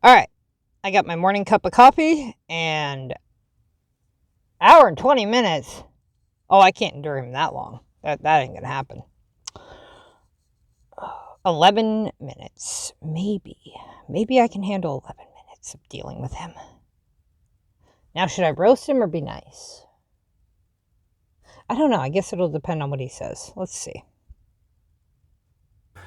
All right. I got my morning cup of coffee and hour and 20 minutes. Oh, I can't endure him that long. That ain't going to happen. 11 minutes. Maybe. Maybe I can handle 11 minutes of dealing with him. Now, should I roast him or be nice? I don't know. I guess it'll depend on what he says. Let's see.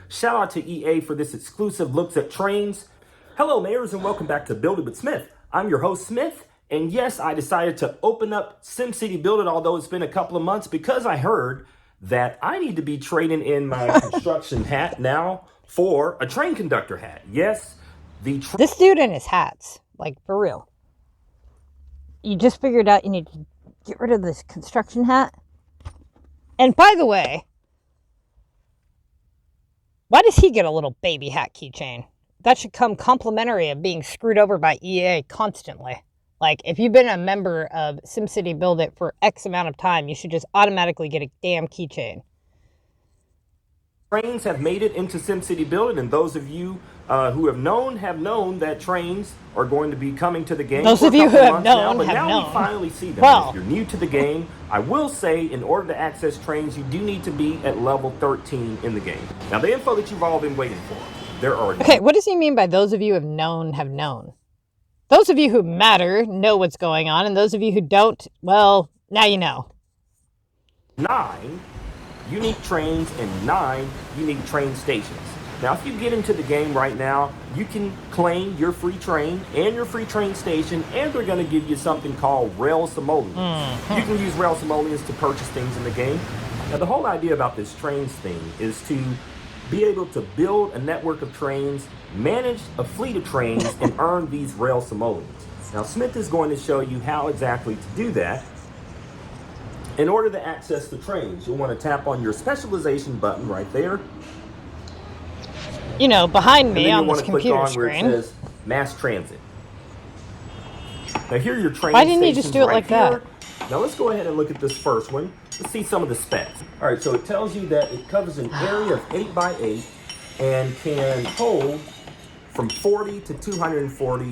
Shout out to EA for this exclusive looks at trains. Hello, mayors, and welcome back to Build It with Smith. I'm your host, Smith, and yes, I decided to open up SimCity Build It, although it's been a couple of months, because I heard that I need to be trading in my construction hat now for a train conductor hat. Yes, this dude and his hats, like for real. You just figured out you need to get rid of this construction hat. And by the way, why does he get a little baby hat keychain? That should come complimentary of being screwed over by EA constantly. Like, if you've been a member of SimCity Build It for X amount of time, you should just automatically get a damn keychain. Trains have made it into SimCity Build It, and those of you who have known that trains are going to be coming to the game. Those of you who have known but have now known. we finally see them. Well, if you're new to the game, I will say, in order to access trains, you do need to be at level 13 in the game. Now, the info that you've all been waiting for. There are okay, what does he mean by those of you have known have known? Those of you who matter know what's going on, and those of you who don't, well, now you know. 9 unique trains and 9 unique train stations. Now, if you get into the game right now, you can claim your free train and your free train station, and they're going to give you something called rail simoleons. Mm-hmm. You can use rail simoleons to purchase things in the game. Now, the whole idea about this trains thing is to be able to build a network of trains, manage a fleet of trains, and earn these rail simoleons. Now, Smith is going to show you how exactly to do that. In order to access the trains, you'll want to tap on your specialization button right there. You know, behind me on this computer screen. Where it says mass transit. Now here are your train Why didn't you just do it like that? Now let's go ahead and look at this first one. Let's see some of the specs. All right, so it tells you that it covers an area of 8 by 8 and can hold from 40 to 240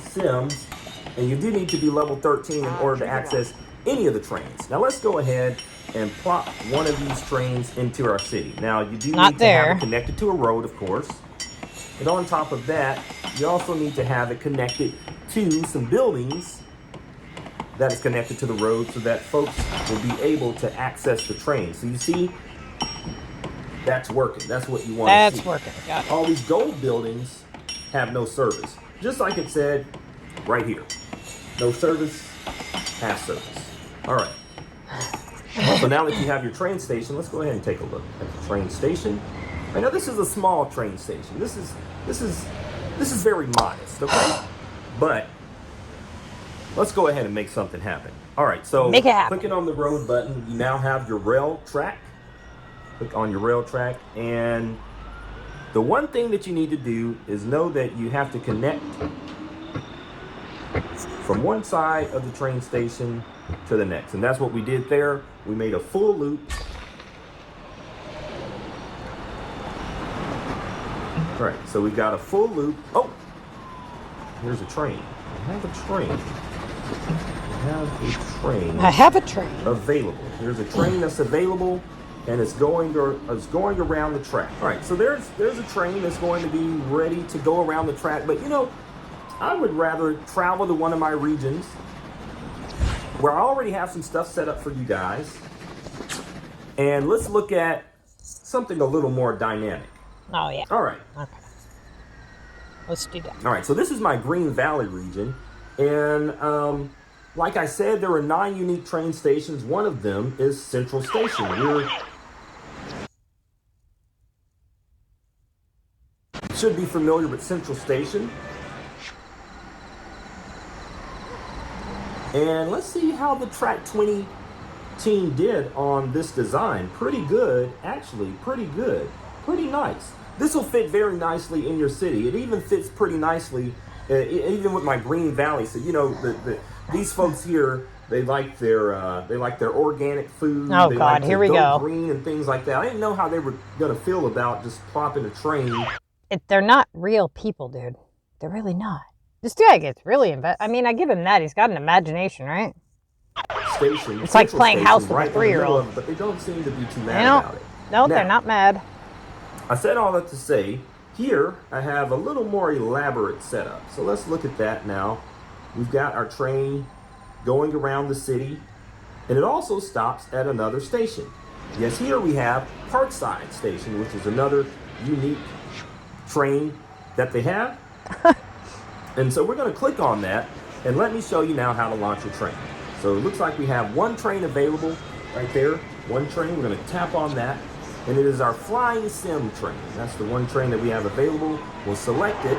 sims. And you do need to be level 13 in order to access any of the trains. Now let's go ahead and plop one of these trains into our city. Now you do need to have it connected to a road, of course. And on top of that, you also need to have it connected to some buildings that is connected to the road so that folks will be able to access the train. So you see, that's working. That's what you want to see. That's working. Got it. All these gold buildings have no service. Just like it said right here. No service, has service. All right. So now that you have your train station, let's go ahead and take a look at the train station. Right, now this is a small train station. This is very modest, okay? But let's go ahead and make something happen. All right, so clicking on the road button, you now have your rail track. Click on your rail track, and the one thing that you need to do is know that you have to connect from one side of the train station to the next. And that's what we did there. We made a full loop. All right, so we've got a full loop. Oh, here's a train. I have a train. I have a train available. Here's a train that's available, and it's going around the track. All right, so there's a train that's going to be ready to go around the track. But you know, I would rather travel to one of my regions where I already have some stuff set up for you guys. And let's look at something a little more dynamic. Oh, yeah. All right. Okay. Let's do that. All right, so this is my Green Valley region. And like I said, there are 9 unique train stations. One of them is Central Station. You should be familiar with Central Station. And let's see how the Track 20 team did on this design. Pretty good, actually, pretty good. Pretty nice. This will fit very nicely in your city. It even fits pretty nicely, even with my Green Valley. So, you know, these folks here, they like their organic food. Oh, they God, like here we go. Green and things like that. I didn't know how they were going to feel about just plopping a train. They're not real people, dude. They're really not. This guy gets really I mean, I give him that. He's got an imagination, right? Station. It's like playing station, house with right a 3-year-old. but they don't seem to be too mad about it. No, Now, they're not mad. I said all that to say, here I have a little more elaborate setup. So let's look at that now. We've got our train going around the city, and it also stops at another station. Yes, here we have Parkside Station, which is another unique train that they have. And so we're going to click on that, and let me show you now how to launch a train. So it looks like we have one train available right there. One train. We're going to tap on that, and it is our flying sim train. That's the one train that we have available. We'll select it,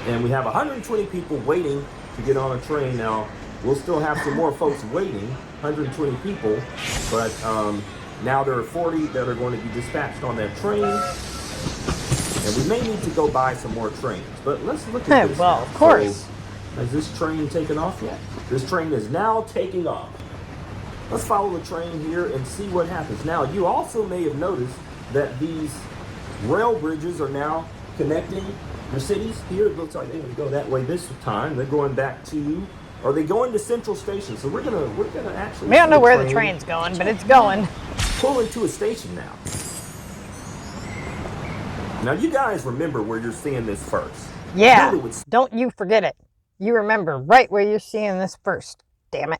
and we have 120 people waiting to get on a train. Now, we'll still have some more folks waiting, 120 people, but now there are 40 that are going to be dispatched on that train, and we may need to go buy some more trains. But let's look at this. Well, now. of course. So, has this train taken off yet? This train is now taking off. Let's follow the train here and see what happens. Now, you also may have noticed that these rail bridges are now connecting the cities. Here it looks like they're going to go that way this time. They're going back to, or they going to Central Station. So we're gonna actually. We don't know where the train's going, but it's going. Pull into a station now. Now you guys remember where you're seeing this first. Yeah. Don't you forget it. You remember right where you're seeing this first. Damn it.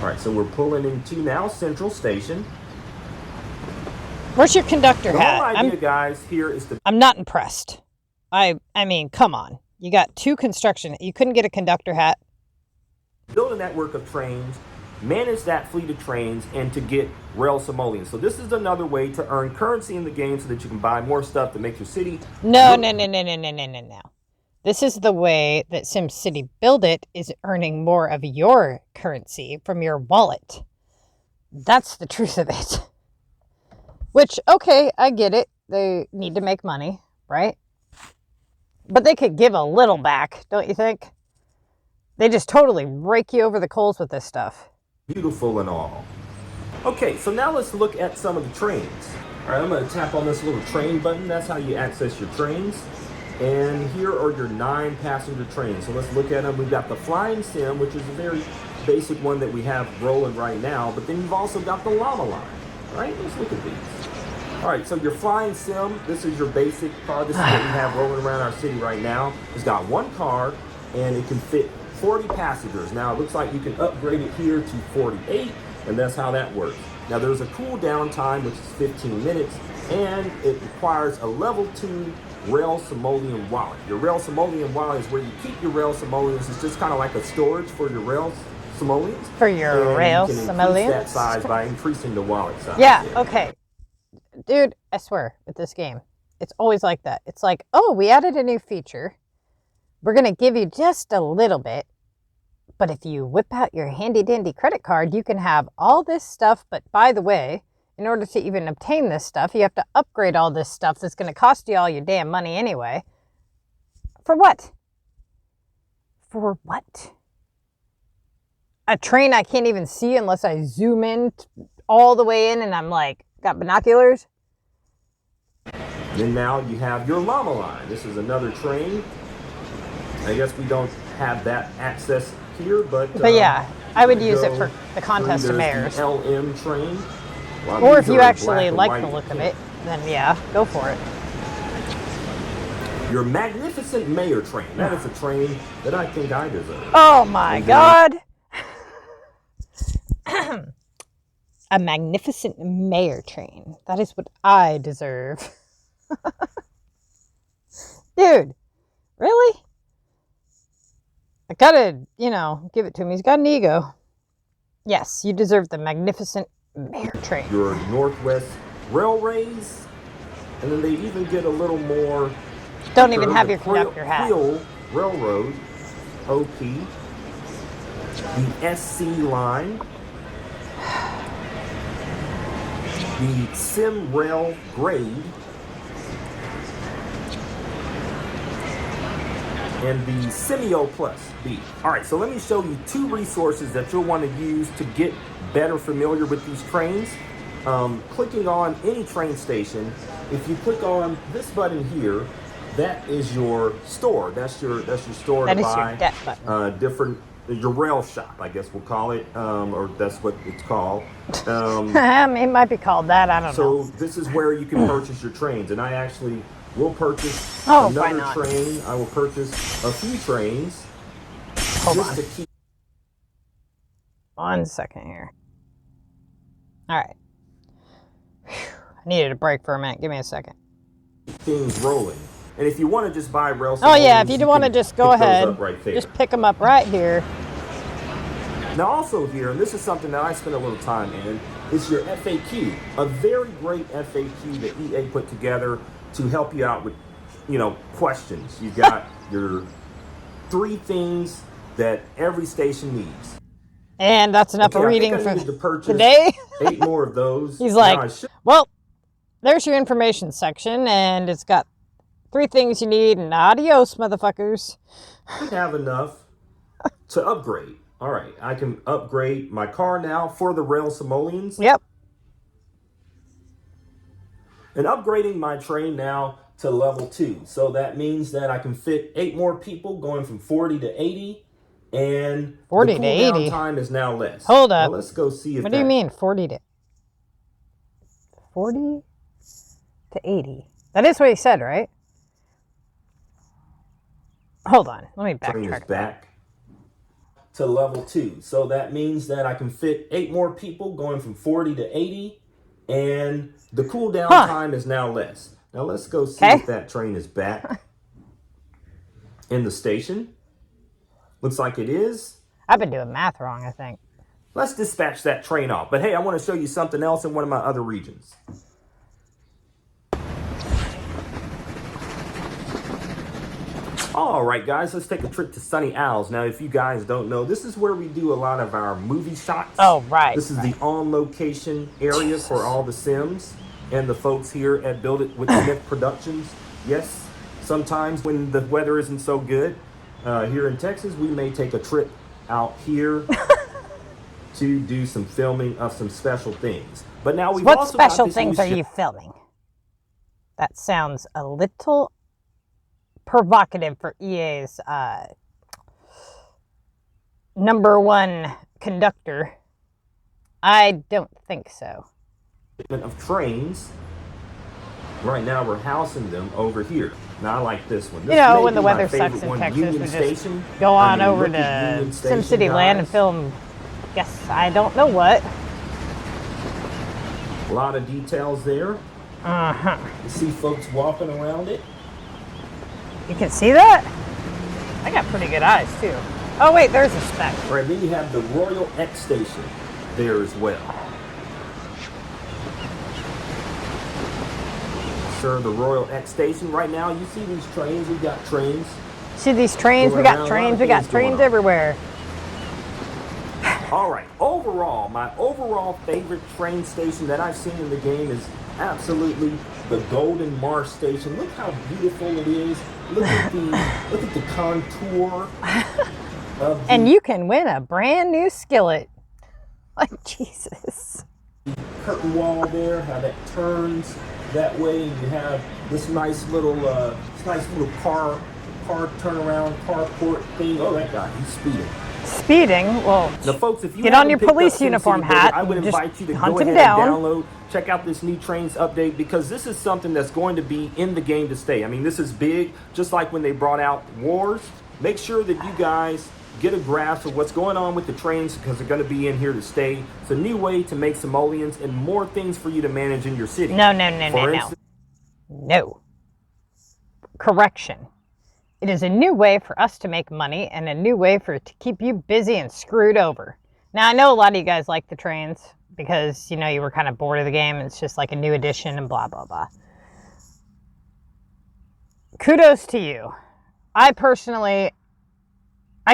All right, so we're pulling into now Central Station. Where's your conductor hat? The whole idea, guys, here is I'm not impressed. I mean, come on. You got two construction. You couldn't get a conductor hat. Build a network of trains, manage that fleet of trains, and to get rail simoleons. So this is another way to earn currency in the game so that you can buy more stuff to make your city. No. This is the way that SimCity Build It is earning more of your currency from your wallet. That's the truth of it. Which, okay, I get it. They need to make money, right? But they could give a little back, don't you think? They just totally rake you over the coals with this stuff. Beautiful and all. Okay, so now let's look at some of the trains. All right, I'm going to tap on this little train button. That's how you access your trains. And here are your 9 passenger trains. So let's look at them. We've got the Flying Sim, which is a very basic one that we have rolling right now. But then you've also got the Llama Line. All right, let's look at these. All right, so your Flying Sim, this is your basic car. This is what we have rolling around our city right now. It's got one car, and it can fit 40 passengers. Now, it looks like you can upgrade it here to 48, and that's how that works. Now, there's a cool down time, which is 15 minutes, and it requires a level 2 rail simoleon wallet. Your rail simoleon wallet is where you keep your rail simoleons. It's just kind of like a storage for your rail simoleons. For your rail simoleons? You can increase that size by increasing the wallet size. Yeah, okay. Dude, I swear, with this game, it's always like that. It's like, oh, we added a new feature. We're going to give you just a little bit. But if you whip out your handy-dandy credit card, you can have all this stuff. But by the way, in order to even obtain this stuff, you have to upgrade all this stuff that's going to cost you all your damn money anyway. For what? For what? A train I can't even see unless I zoom in all the way in and I'm like, got binoculars? Then now you have your Llama Line. This is another train. I guess we don't have that access here, but yeah, I would use it for the contest of mayors. The LM train. Or if you actually like the look of it, then yeah, go for it. Your magnificent mayor train. That is a train that I think I deserve. Oh my God. A magnificent mayor train. That is what I deserve. Dude, really? I gotta, give it to him. He's got an ego. Yes, you deserve the magnificent mayor train. Your Northwest Railways. And then they even get a little more. Don't even have your conductor hat. Quill Railroad, OP. The SC line. The Sim Rail Grade. and the Semio Plus B. All right, so let me show you 2 resources that you'll want to use to get better familiar with these trains. Clicking on any train station, if you click on this button here, that is your store. That's your store That to is buy your debt button. your rail shop, I guess we'll call it, or that's what it's called. It might be called that. I don't know. So this is where you can purchase your trains, and I actually will purchase why another not? train. I will purchase a few trains Hold just on. to keep 1 second here. All right. Whew. I needed a break for a minute. Give me a second. things rolling. And if you want to just buy rail Oh yeah, if simoleons, you want to can just go pick those ahead, up right there. just pick them up right here. Now also here, and this is something that I spent a little time in, is your FAQ. A very great FAQ that EA put together to help you out with, questions. You've got your 3 things that every station needs. And that's enough of I reading think I for needed to purchase today. 8 more of those. He's Now, like, well, there's your information section, and it's got 3 things you need, and adios, motherfuckers. I have enough to upgrade. All right, I can upgrade my car now for the rail simoleons. Yep. And upgrading my train now to level 2. So that means that I can fit 8 more people going from 40 to 80. And 40 the to cooldown 80? time is now less. Hold up. Now let's go see if What do you mean 40 to 80? That is what he said, right? Hold on. Let me train is backtrack. back to level 2. So that means that I can fit 8 more people going from 40 to 80. And the cooldown time is now less. Now let's go see if that train is back in the station. Looks like it is. I've been doing math wrong, I think. Let's dispatch that train off. But hey, I want to show you something else in one of my other regions. All right, guys, let's take a trip to Sunny Owls. Now, if you guys don't know, this is where we do a lot of our movie shots. Oh, right. This is the on-location area for all the Sims and the folks here at Build It with Smith Productions. Yes, sometimes when the weather isn't so good here in Texas, we may take a trip out here to do some filming of some special things. But now we've What also got special this things new are you filming? That sounds a little provocative for EA's #1 conductor. I don't think so. of trains. Right now we're housing them over here. Now I like this one. This may when the be my weather favorite sucks in one, Texas, Union we just Station. go on over look at to Union Station, SimCity Land and guys. film, guess I don't know what. A lot of details there. Uh-huh. You see folks walking around it. You can see that? I got pretty good eyes, too. Oh, wait, there's a speck. All right, then you have the Royal X Station there as well. Sir, the Royal X Station. Right now, you see these trains. We've got trains. See these trains? We got trains. We got trains everywhere. All right. Overall, my overall favorite train station that I've seen in the game is absolutely the Golden Marsh Station. Look how beautiful it is. Look at the contour. And you can win a brand new skillet. Like Jesus. Curtain wall there, how that turns that way, and you have this nice little car turnaround, carport thing. Oh, that guy, he's speeding. Speeding? Well, now, folks, if you get on your haven't picked police up uniform SimCity hat I would and just invite you to hunt go him ahead down. and download, check out this new trains update, because this is something that's going to be in the game to stay. I mean, this is big, just like when they brought out Wars. Make sure that you guys get a grasp of what's going on with the trains, because they're going to be in here to stay. It's a new way to make simoleons and more things for you to manage in your city. No. Correction. It is a new way for us to make money and a new way for it to keep you busy and screwed over. Now, I know a lot of you guys like the trains because, you were kind of bored of the game. And it's just like a new addition and blah, blah, blah. Kudos to you. I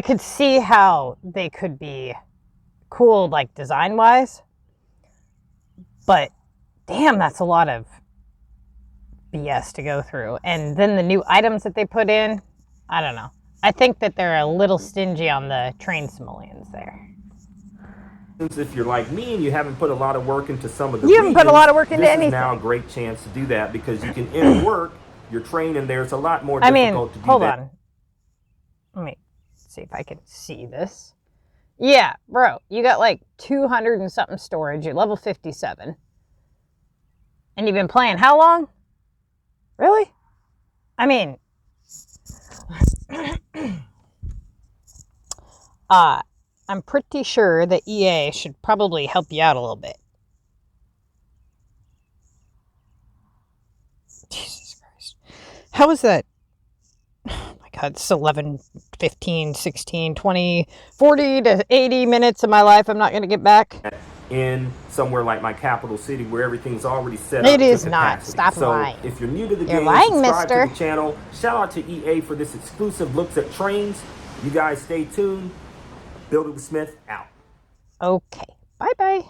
could see how they could be cool, like design-wise. But, damn, that's a lot of BS to go through. And then the new items that they put in, I don't know. I think that they're a little stingy on the train simoleons there. If you're like me and you haven't put a lot of work into some of the You haven't put a lot of work into this anything. is now a great chance to do that because you can enter work, your train in there. It's a lot more I mean, difficult to do hold that. on. Let me see if I can see this. Yeah, bro, you got like 200 and something storage. You're level 57. And you've been playing how long? Really? I mean, I'm pretty sure that EA should probably help you out a little bit. Jesus Christ. How is that? Oh my God, it's 11, 15, 16, 20, 40 to 80 minutes of my life I'm not going to get back. In somewhere like my capital city where everything's already set up It is to not. capacity. Stop So lying. if you're new to the You're game, lying, subscribe mister. to the channel. Shout out to EA for this exclusive looks at trains. You guys stay tuned. Builder with Smith out. Okay. Bye-bye.